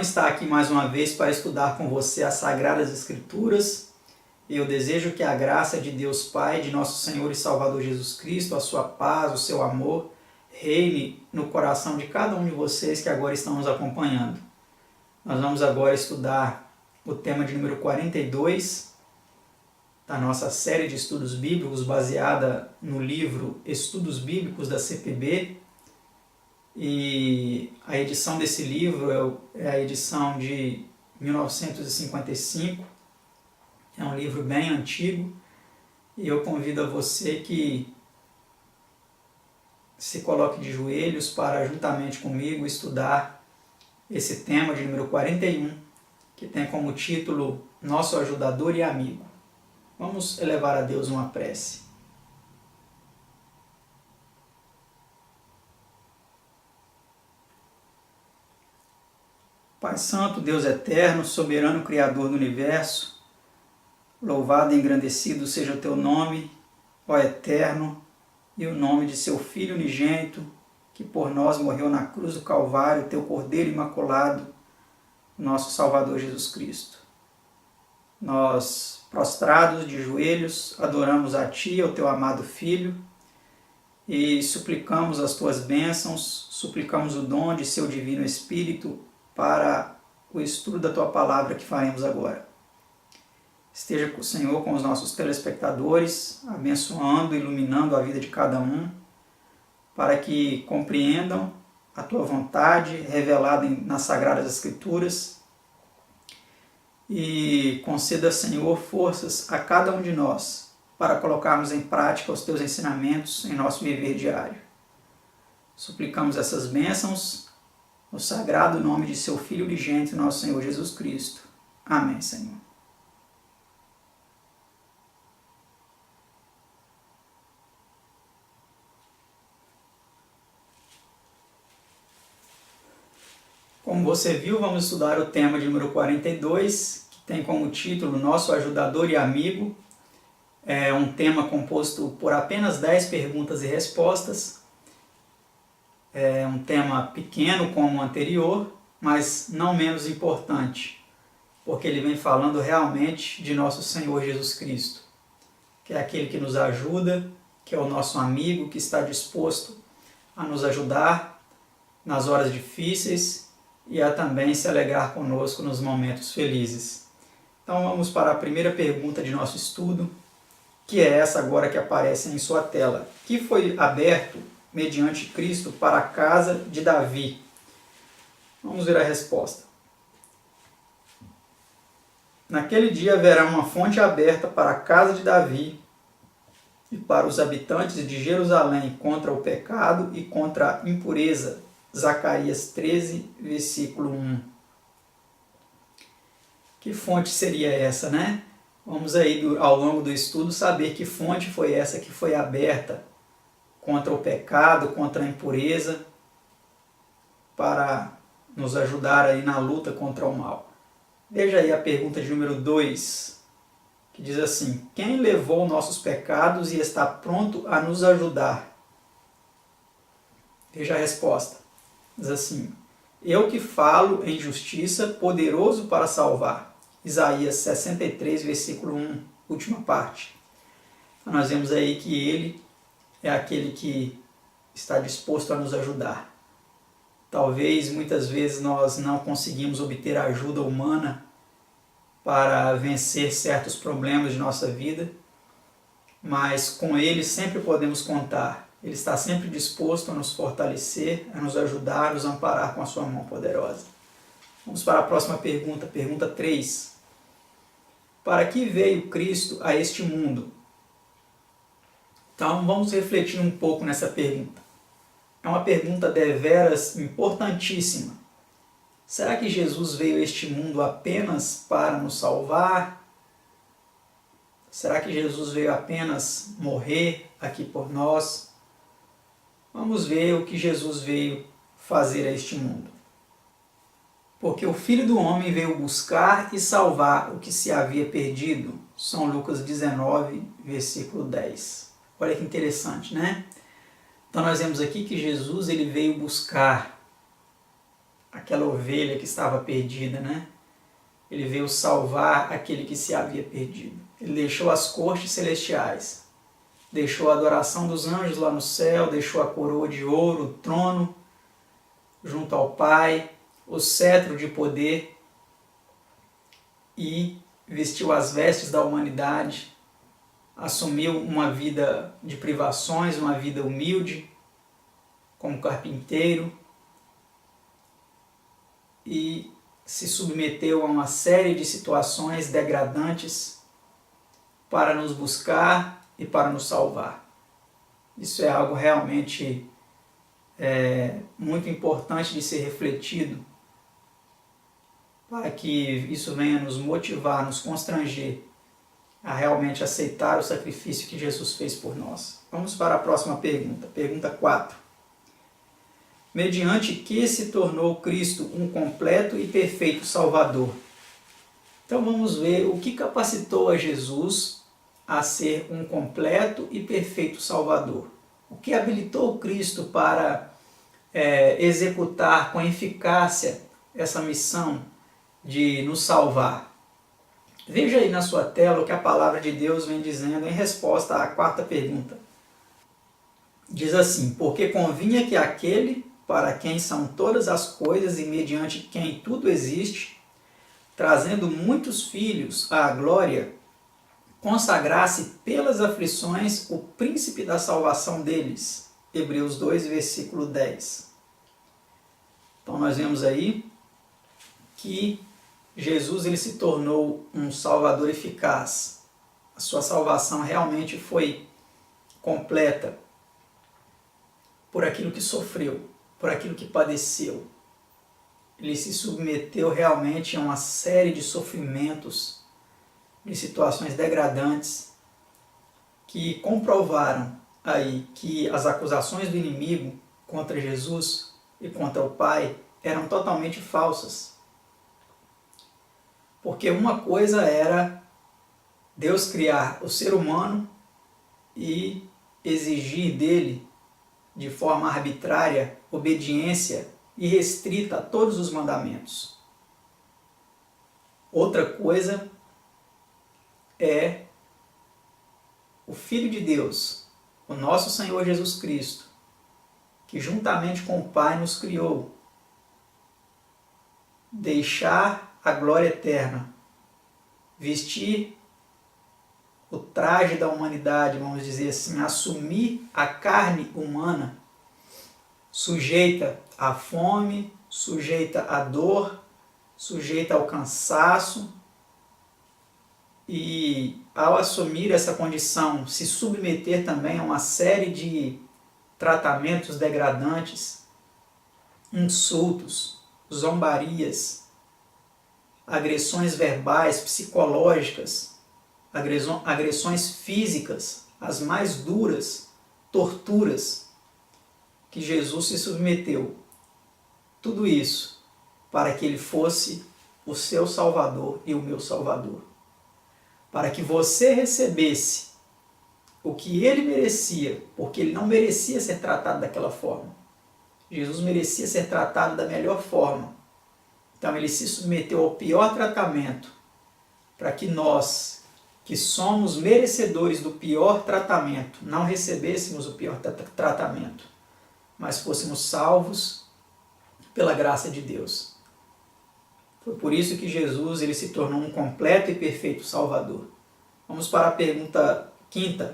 estar aqui mais uma vez para estudar com você as Sagradas Escrituras. Eu desejo que a graça de Deus Pai, de nosso Senhor e Salvador Jesus Cristo, a sua paz, o seu amor, reine no coração de cada um de vocês que agora estão nos acompanhando. Nós vamos agora estudar o tema de número 42 da nossa série de estudos bíblicos baseada no livro Estudos Bíblicos da CPB. E a edição desse livro é a edição de 1955, é um livro bem antigo, e eu convido a você que se coloque de joelhos para, juntamente comigo, estudar esse tema de número 41, que tem como título Nosso Ajudador e Amigo. Vamos elevar a Deus uma prece. Pai Santo, Deus Eterno, Soberano Criador do Universo, louvado e engrandecido seja o Teu nome, ó Eterno, e o nome de Seu Filho unigênito, que por nós morreu na cruz do Calvário, Teu Cordeiro Imaculado, nosso Salvador Jesus Cristo. Nós, prostrados de joelhos, adoramos a Ti, o Teu amado Filho, e suplicamos as Tuas bênçãos, suplicamos o dom de Seu Divino Espírito, para o estudo da Tua Palavra que faremos agora. Esteja com o Senhor, com os nossos telespectadores, abençoando e iluminando a vida de cada um, para que compreendam a Tua vontade revelada nas Sagradas Escrituras e conceda, Senhor, forças a cada um de nós para colocarmos em prática os Teus ensinamentos em nosso viver diário. Suplicamos essas bênçãos no sagrado nome de Seu Filho unigênito, nosso Senhor Jesus Cristo. Amém, Senhor. Como você viu, vamos estudar o tema de número 42, que tem como título Nosso Ajudador e Amigo. É um tema composto por apenas 10 perguntas e respostas. É um tema pequeno como o anterior, mas não menos importante, porque ele vem falando realmente de nosso Senhor Jesus Cristo, que é aquele que nos ajuda, que é o nosso amigo, que está disposto a nos ajudar nas horas difíceis e a também se alegrar conosco nos momentos felizes. Então vamos para a primeira pergunta de nosso estudo, que é essa agora que aparece em sua tela. Que foi aberto mediante Cristo para a casa de Davi? Vamos ver a resposta. Naquele dia haverá uma fonte aberta para a casa de Davi e para os habitantes de Jerusalém contra o pecado e contra a impureza. Zacarias 13, versículo 1. Que fonte seria essa, né? Vamos aí, ao longo do estudo, saber que fonte foi essa que foi aberta contra o pecado, contra a impureza, para nos ajudar aí na luta contra o mal. Veja aí a pergunta de número 2, que diz assim: quem levou nossos pecados e está pronto a nos ajudar? Veja a resposta. Diz assim: eu que falo em justiça, poderoso para salvar. Isaías 63, versículo 1, última parte. Então nós vemos aí que ele é aquele que está disposto a nos ajudar. Talvez muitas vezes nós não conseguimos obter ajuda humana para vencer certos problemas de nossa vida, mas com Ele sempre podemos contar. Ele está sempre disposto a nos fortalecer, a nos ajudar, a nos amparar com a sua mão poderosa. Vamos para a próxima pergunta, pergunta 3. Para que veio Cristo a este mundo? Então vamos refletir um pouco nessa pergunta. É uma pergunta deveras importantíssima. Será que Jesus veio a este mundo apenas para nos salvar? Será que Jesus veio apenas morrer aqui por nós? Vamos ver o que Jesus veio fazer a este mundo. Porque o Filho do Homem veio buscar e salvar o que se havia perdido. São Lucas 19, versículo 10. Olha que interessante, né? Então nós vemos aqui que Jesus ele veio buscar aquela ovelha que estava perdida, né? Ele veio salvar aquele que se havia perdido. Ele deixou as cortes celestiais, deixou a adoração dos anjos lá no céu, deixou a coroa de ouro, o trono junto ao Pai, o cetro de poder, e vestiu as vestes da humanidade, assumiu uma vida de privações, uma vida humilde, como carpinteiro, e se submeteu a uma série de situações degradantes para nos buscar e para nos salvar. Isso é algo realmente muito importante de ser refletido, para que isso venha nos motivar, nos constranger a realmente aceitar o sacrifício que Jesus fez por nós. Vamos para a próxima pergunta. Pergunta 4. Mediante que se tornou Cristo um completo e perfeito Salvador? Então vamos ver o que capacitou a Jesus a ser um completo e perfeito Salvador. O que habilitou Cristo para executar com eficácia essa missão de nos salvar? Veja aí na sua tela o que a palavra de Deus vem dizendo em resposta à quarta pergunta. Diz assim: porque convinha que aquele para quem são todas as coisas e mediante quem tudo existe, trazendo muitos filhos à glória, consagrasse pelas aflições o príncipe da salvação deles. Hebreus 2, versículo 10. Então nós vemos aí que Jesus ele se tornou um Salvador eficaz. A sua salvação realmente foi completa por aquilo que sofreu, por aquilo que padeceu. Ele se submeteu realmente a uma série de sofrimentos, de situações degradantes, que comprovaram aí que as acusações do inimigo contra Jesus e contra o Pai eram totalmente falsas. Porque uma coisa era Deus criar o ser humano e exigir dele, de forma arbitrária, obediência irrestrita a todos os mandamentos. Outra coisa é o Filho de Deus, o nosso Senhor Jesus Cristo, que juntamente com o Pai nos criou, deixar a glória eterna, vestir o traje da humanidade, vamos dizer assim, assumir a carne humana, sujeita à fome, sujeita à dor, sujeita ao cansaço, e ao assumir essa condição, se submeter também a uma série de tratamentos degradantes, insultos, zombarias, agressões verbais, psicológicas, agressões físicas, as mais duras, torturas, que Jesus se submeteu. Tudo isso para que ele fosse o seu Salvador e o meu Salvador. Para que você recebesse o que ele merecia, porque ele não merecia ser tratado daquela forma. Jesus merecia ser tratado da melhor forma. Então ele se submeteu ao pior tratamento, para que nós, que somos merecedores do pior tratamento, não recebêssemos o pior tratamento, mas fôssemos salvos pela graça de Deus. Foi por isso que Jesus ele se tornou um completo e perfeito Salvador. Vamos para a pergunta 5ª.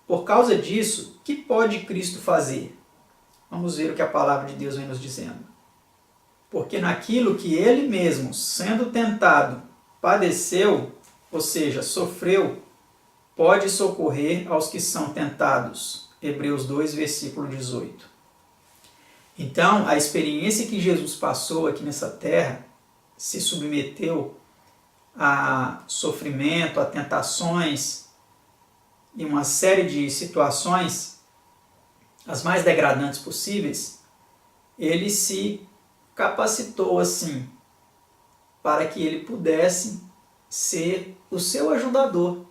Por causa disso, o que pode Cristo fazer? Vamos ver o que a palavra de Deus vem nos dizendo. Porque naquilo que ele mesmo, sendo tentado, padeceu, ou seja, sofreu, pode socorrer aos que são tentados. Hebreus 2, versículo 18. Então, a experiência que Jesus passou aqui nessa terra, se submeteu a sofrimento, a tentações e uma série de situações, as mais degradantes possíveis, ele se capacitou assim, para que ele pudesse ser o seu ajudador,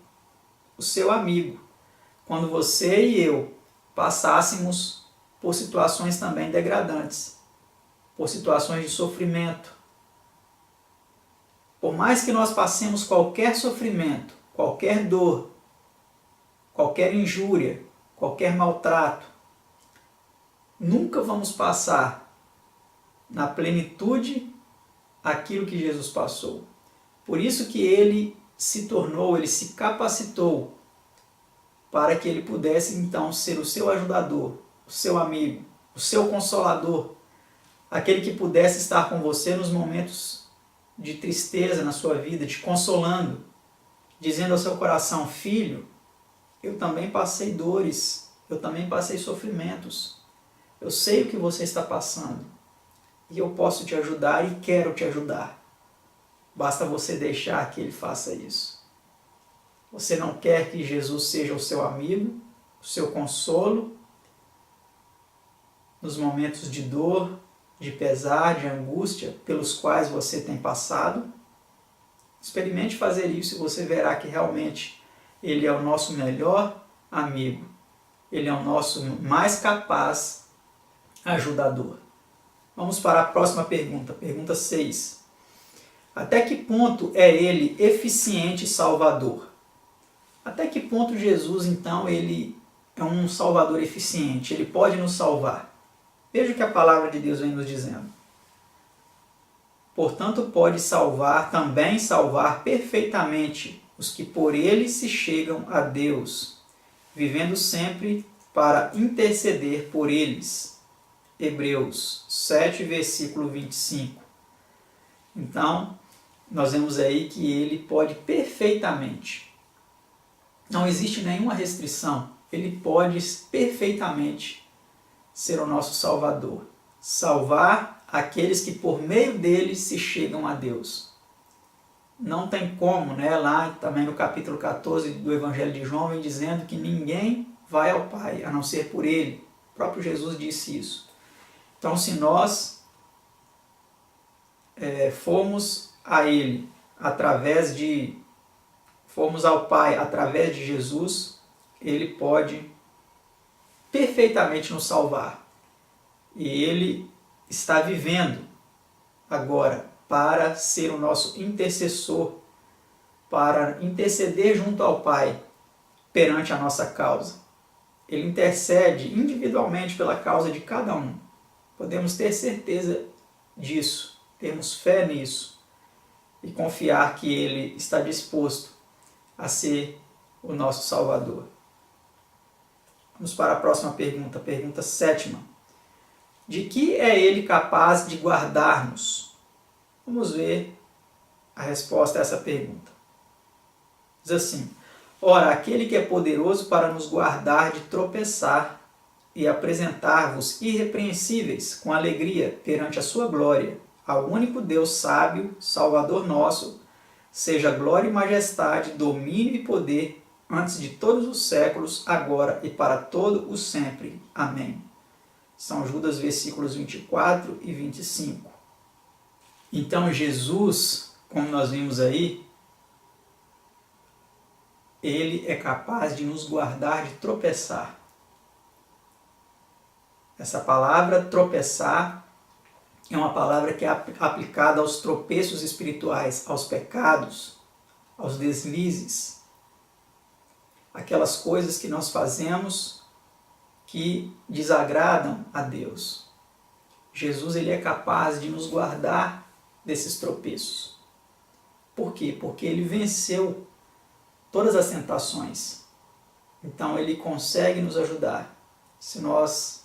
o seu amigo, quando você e eu passássemos por situações também degradantes. por situações de sofrimento. Por mais que nós passemos qualquer sofrimento, qualquer dor, qualquer injúria, qualquer maltrato, nunca vamos passar na plenitude aquilo que Jesus passou. Por isso que ele se capacitou para que ele pudesse então ser o seu ajudador, o seu amigo, o seu consolador, aquele que pudesse estar com você nos momentos de tristeza na sua vida, te consolando, dizendo ao seu coração: filho, eu também passei dores, eu também passei sofrimentos, eu sei o que você está passando e eu posso te ajudar e quero te ajudar. Basta você deixar que ele faça isso. Você não quer que Jesus seja o seu amigo, o seu consolo, nos momentos de dor, de pesar, de angústia pelos quais você tem passado? Experimente fazer isso e você verá que realmente ele é o nosso melhor amigo. Ele é o nosso mais capaz ajudador. Vamos para a próxima pergunta, pergunta 6. Até que ponto é ele eficiente e salvador? Até que ponto Jesus, então, ele é um salvador eficiente? Ele pode nos salvar. Veja o que a palavra de Deus vem nos dizendo. Portanto, pode também salvar perfeitamente os que por ele se chegam a Deus, vivendo sempre para interceder por eles. Hebreus 7, versículo 25. Então, nós vemos aí que ele pode perfeitamente. Não existe nenhuma restrição. Ele pode perfeitamente ser o nosso Salvador. Salvar aqueles que por meio dele se chegam a Deus. Não tem como, né? Lá também no capítulo 14 do Evangelho de João vem dizendo que ninguém vai ao Pai, a não ser por ele. O próprio Jesus disse isso. Então, se nós formos a ele formos ao Pai através de Jesus, ele pode perfeitamente nos salvar. E ele está vivendo agora para ser o nosso intercessor, para interceder junto ao Pai perante a nossa causa. Ele intercede individualmente pela causa de cada um. Podemos ter certeza disso, termos fé nisso e confiar que ele está disposto a ser o nosso Salvador. Vamos para a próxima pergunta, pergunta 7. De que é ele capaz de guardar-nos? Vamos ver a resposta a essa pergunta. Diz assim: ora, aquele que é poderoso para nos guardar de tropeçar e apresentar-vos irrepreensíveis com alegria perante a sua glória, ao único Deus sábio, Salvador nosso, seja glória e majestade, domínio e poder, antes de todos os séculos, agora e para todo o sempre. Amém. São Judas, versículos 24 e 25. Então Jesus, como nós vimos aí, ele é capaz de nos guardar de tropeçar. Essa palavra tropeçar é uma palavra que é aplicada aos tropeços espirituais, aos pecados, aos deslizes, aquelas coisas que nós fazemos que desagradam a Deus. Jesus ele é capaz de nos guardar desses tropeços. Por quê? Porque ele venceu todas as tentações. Então ele consegue nos ajudar. Se nós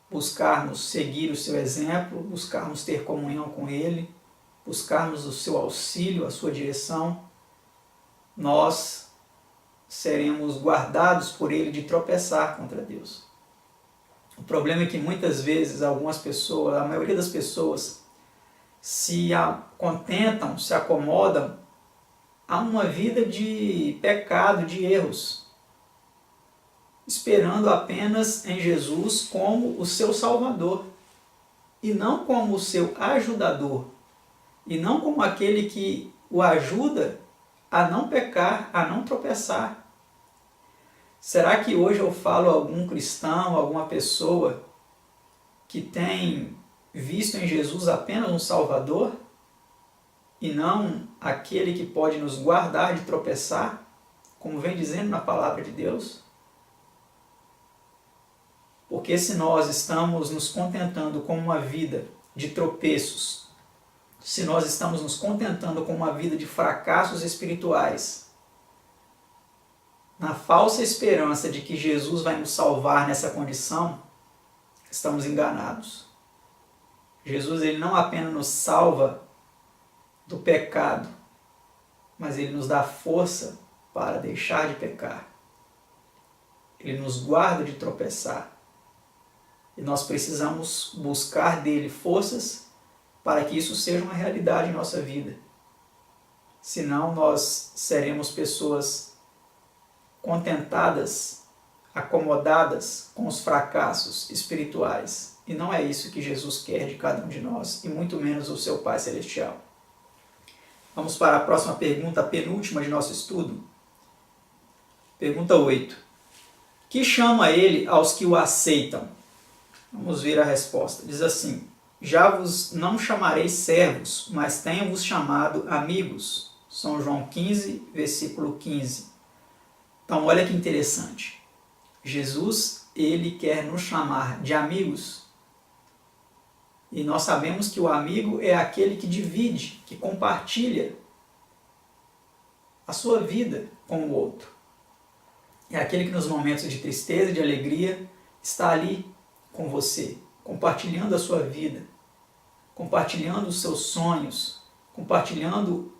buscarmos seguir o seu exemplo, buscarmos ter comunhão com ele, buscarmos o seu auxílio, a sua direção, nós seremos guardados por ele de tropeçar contra Deus. O problema é que muitas vezes algumas pessoas, a maioria das pessoas, se contentam, se acomodam a uma vida de pecado, de erros, esperando apenas em Jesus como o seu Salvador, e não como o seu ajudador, e não como aquele que o ajuda a não pecar, a não tropeçar. Será que hoje eu falo a algum cristão, alguma pessoa que tem visto em Jesus apenas um Salvador e não aquele que pode nos guardar de tropeçar, como vem dizendo na palavra de Deus? Porque se nós estamos nos contentando com uma vida de tropeços, se nós estamos nos contentando com uma vida de fracassos espirituais, na falsa esperança de que Jesus vai nos salvar nessa condição, estamos enganados. Jesus ele não apenas nos salva do pecado, mas ele nos dá força para deixar de pecar. Ele nos guarda de tropeçar. E nós precisamos buscar dele forças para que isso seja uma realidade em nossa vida. Senão nós seremos pessoas contentadas, acomodadas com os fracassos espirituais. E não é isso que Jesus quer de cada um de nós, e muito menos o seu Pai Celestial. Vamos para a próxima pergunta, a penúltima de nosso estudo. Pergunta 8. Que chama ele aos que o aceitam? Vamos ver a resposta. Diz assim: já vos não chamarei servos, mas tenho-vos chamado amigos. São João 15, versículo 15. Então, olha que interessante. Jesus, ele quer nos chamar de amigos. E nós sabemos que o amigo é aquele que divide, que compartilha a sua vida com o outro. É aquele que nos momentos de tristeza e de alegria está ali com você, compartilhando a sua vida, compartilhando os seus sonhos, compartilhando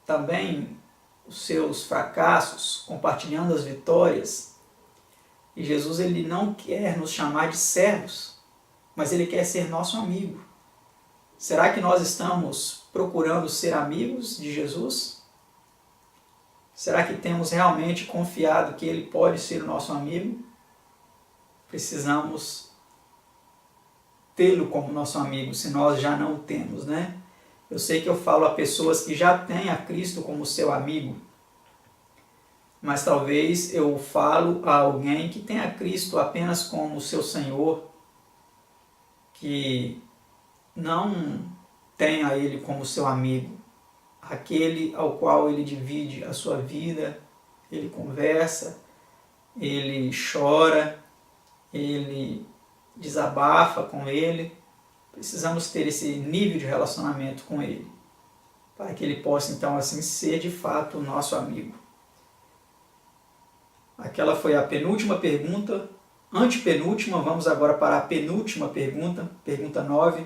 também os seus fracassos, compartilhando as vitórias. E Jesus ele não quer nos chamar de servos, mas ele quer ser nosso amigo. Será que nós estamos procurando ser amigos de Jesus? Será que temos realmente confiado que ele pode ser o nosso amigo? Precisamos tê-lo como nosso amigo, se nós já não o temos, né? Eu sei que eu falo a pessoas que já têm a Cristo como seu amigo, mas talvez eu falo a alguém que tem a Cristo apenas como seu Senhor, que não tem a Ele como seu amigo, aquele ao qual ele divide a sua vida, ele conversa, ele chora, ele desabafa com ele. Precisamos ter esse nível de relacionamento com ele, para que ele possa então assim ser de fato o nosso amigo. Aquela foi a penúltima pergunta. Antepenúltima, vamos agora para a penúltima pergunta, pergunta 9.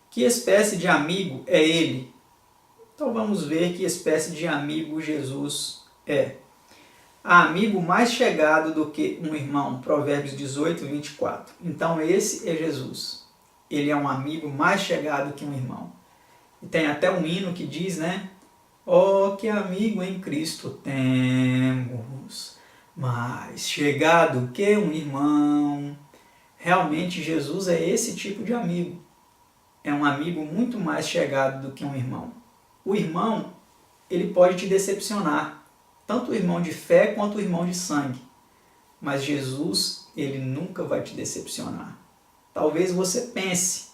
Que espécie de amigo é ele? Então vamos ver que espécie de amigo Jesus é. Há amigo mais chegado do que um irmão, Provérbios 18, 24. Então esse é Jesus. Ele é um amigo mais chegado que um irmão. E tem até um hino que diz, né? Oh, que amigo em Cristo temos, mais chegado que um irmão. Realmente Jesus é esse tipo de amigo. É um amigo muito mais chegado do que um irmão. O irmão, ele pode te decepcionar, tanto o irmão de fé quanto o irmão de sangue. Mas Jesus, ele nunca vai te decepcionar. Talvez você pense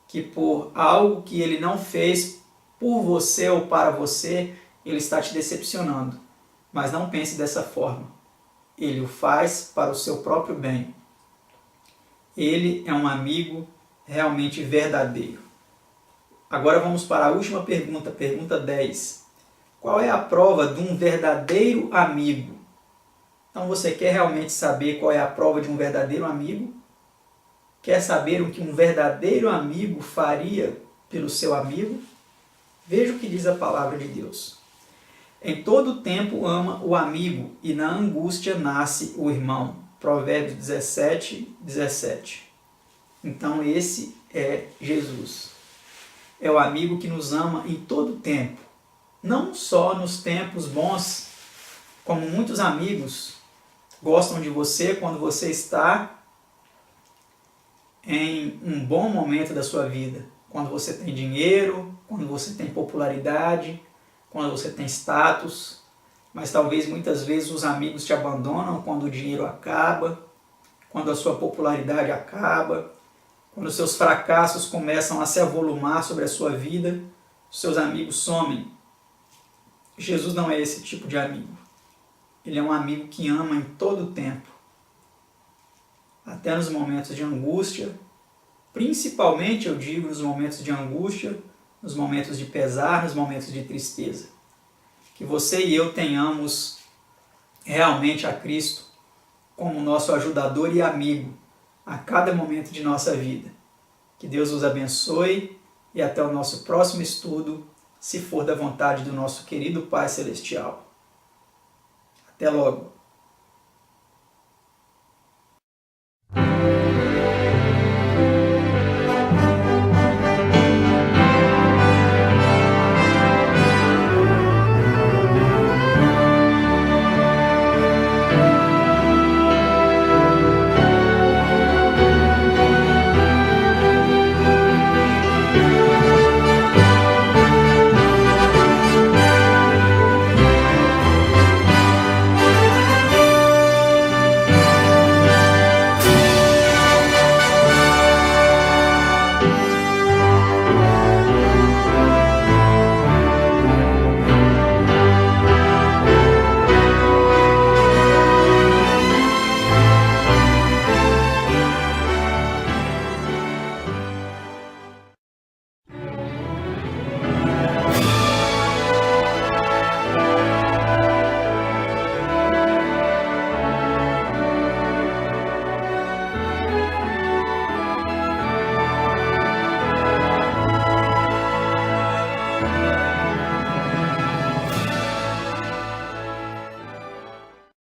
que por algo que ele não fez por você ou para você, ele está te decepcionando. Mas não pense dessa forma. Ele o faz para o seu próprio bem. Ele é um amigo realmente verdadeiro. Agora vamos para a última pergunta, pergunta 10. Qual é a prova de um verdadeiro amigo? Então você quer realmente saber qual é a prova de um verdadeiro amigo? Quer saber o que um verdadeiro amigo faria pelo seu amigo? Veja o que diz a palavra de Deus. Em todo tempo ama o amigo, e na angústia nasce o irmão. Provérbios 17, 17. Então esse é Jesus. É o amigo que nos ama em todo tempo. Não só nos tempos bons, como muitos amigos gostam de você quando você está em um bom momento da sua vida. Quando você tem dinheiro, quando você tem popularidade, quando você tem status. Mas talvez muitas vezes os amigos te abandonam quando o dinheiro acaba, quando a sua popularidade acaba, Quando seus fracassos começam a se avolumar sobre a sua vida, seus amigos somem. Jesus não é esse tipo de amigo. Ele é um amigo que ama em todo o tempo. Até nos momentos de angústia, principalmente, eu digo, nos momentos de angústia, nos momentos de pesar, nos momentos de tristeza. Que você e eu tenhamos realmente a Cristo como nosso ajudador e amigo a cada momento de nossa vida. Que Deus os abençoe e até o nosso próximo estudo, se for da vontade do nosso querido Pai Celestial. Até logo!